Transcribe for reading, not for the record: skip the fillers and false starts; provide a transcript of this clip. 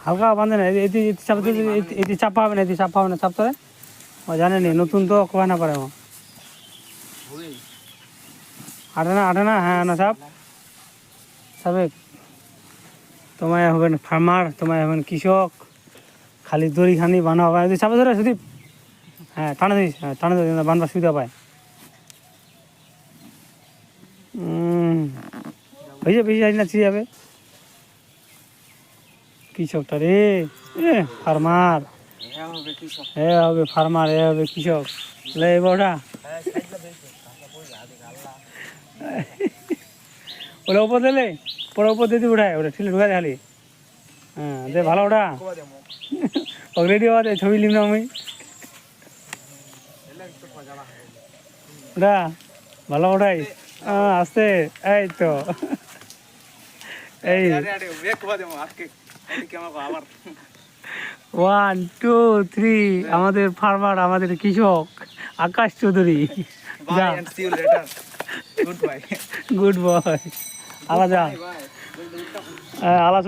হালকা বাঁধে না, এটি চাপা হবে না, এটি চাপা হবে না, চাপ তোলে ও জানে নি, নতুন তো কয় না পারে ও আটে না, হ্যাঁ না চাপ সাবেক। তোমায় হবেন ফার্মার, তোমায় হবেন কৃষক, খালি দড়ি খানি বানা হবে, যদি চাপা ধরে সুদীপ, হ্যাঁ টানে দিস, হ্যাঁ টানে দিস, বানবার সুবিধা পায়। হয়েছে বেশি যাই না, চিয়ে যাবে কৃষকটা রে, ফার্মার এ হবে, ফার্মার এ হবে কৃষক, লে ওটা ওটা উপর দিলে পরে উপর দিতে উঠায়, ওটা ঠিলে ঢুকা দেখালি, হ্যাঁ দে ভালো ওটা রেডি হওয়া দেয়, ছবি লিখলাম আমি ওটা ভালো ওটাই আসতে, এই তো এই 1 2 3 আমাদের ফার্মার, আমাদের কৃষক আকাশ চৌধুরী, গুড বয় আলাদা আলাদা।